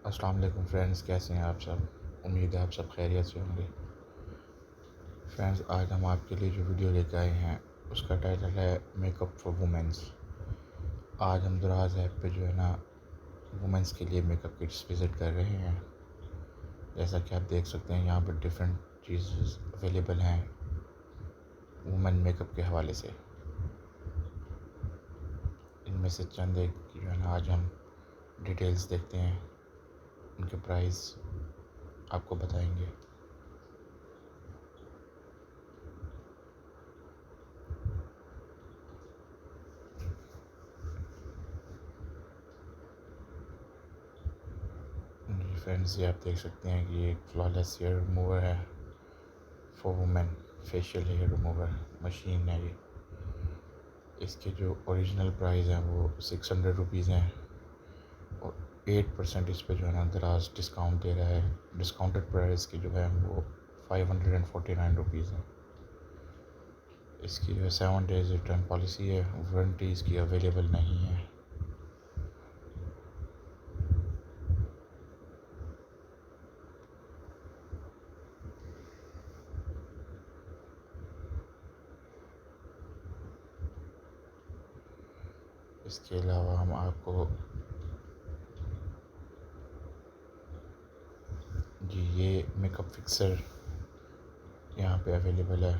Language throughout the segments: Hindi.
अस्सलाम वालेकुम फ्रेंड्स, कैसे हैं आप सब। उम्मीद है आप सब खैरियत से होंगे। फ्रेंड्स, आज हम आपके लिए जो वीडियो लेकर आए हैं उसका टाइटल है मेकअप फॉर वुमेंस। आज हम दराज ऐप पे जो है ना वुमेंस के लिए मेकअप किट्स विज़िट कर रहे हैं। जैसा कि आप देख सकते हैं यहाँ पर डिफरेंट चीज़ अवेलेबल हैं वुमेन मेकअप के हवाले से। इनमें से चंद एक जो है ना आज हम डिटेल्स देखते हैं, उनके प्राइस आपको बताएंगे। फ्रेंड्स, ये आप देख सकते हैं कि ये एक फ्लॉलेस हेयर रिमूवर है for women. Facial hair remover machine है ये। इसके जो ओरिजिनल प्राइस हैं वो 600 रुपीज़ हैं और 8% इस पे जो है ना दराज डिस्काउंट दे रहा है। डिस्काउंटेड प्राइस की जो है वो 549 रुपीज़ है। इसकी जो है 7 डेज़ रिटर्न पॉलिसी है। वारंटी इसकी अवेलेबल नहीं है। इसके अलावा हम आपको जी ये मेकअप फिक्सर यहाँ पे अवेलेबल है।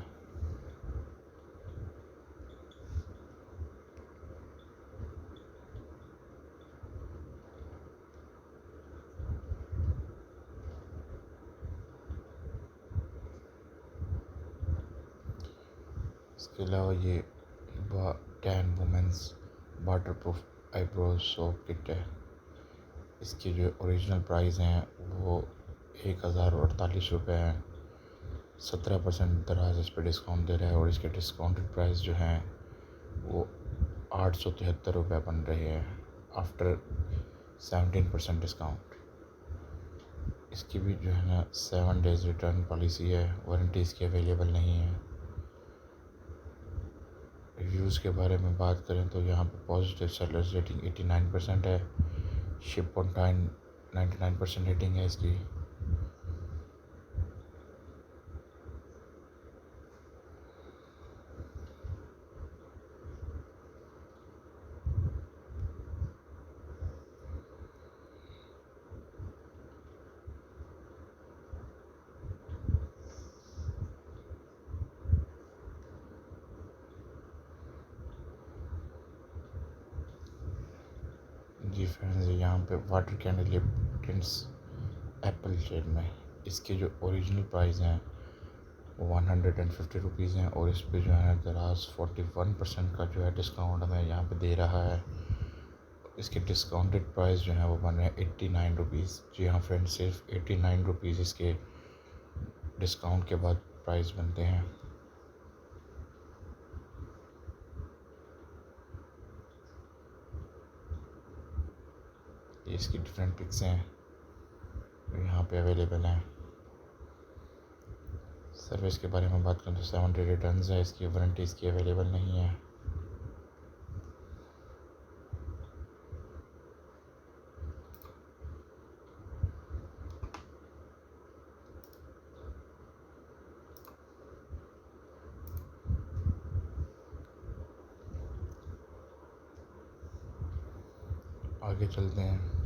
इसके अलावा ये tan women's water proof eyebrows soap kit है। इसकी जो ओरिजिनल प्राइस हैं वो 1048 रुपये हैं। 17% दराज इस पर डिस्काउंट दे रहा है और इसके डिस्काउंटेड प्राइस जो हैं वो 873 रुपये बन रहे हैं आफ्टर 17% डिस्काउंट। इसकी भी जो है ना 7 डेज़ रिटर्न पॉलिसी है। वारंटी इसकी अवेलेबल नहीं है। रिव्यूज़ के बारे में बात करें तो यहाँ पर पॉजिटिव सेलर्स रेटिंग 89% है। शिप ऑन टाइम 99% रेटिंग है इसकी। जी फ्रेंड्स, यहाँ पे water candle lip tints apple shade में इसके जो ओरिजिनल प्राइस हैं वो 150 रुपीज़ हैं और इस पे जो है दराज 41% का जो है डिस्काउंट हमें यहाँ पे दे रहा है। इसके डिस्काउंटेड प्राइस जो है वो बन रहे हैं 89 रुपीज़। जी हाँ फ्रेंड्स, सिर्फ 89 रुपीज़ इसके डिस्काउंट के बाद प्राइस बनते हैं। ये इसकी डिफरेंट पिक्स हैं जो यहाँ पे अवेलेबल हैं। सर्विस के बारे में बात करें तो 7 डे रिटर्न है इसकी। वारंटी इसकी अवेलेबल नहीं है। आगे चलते हैं।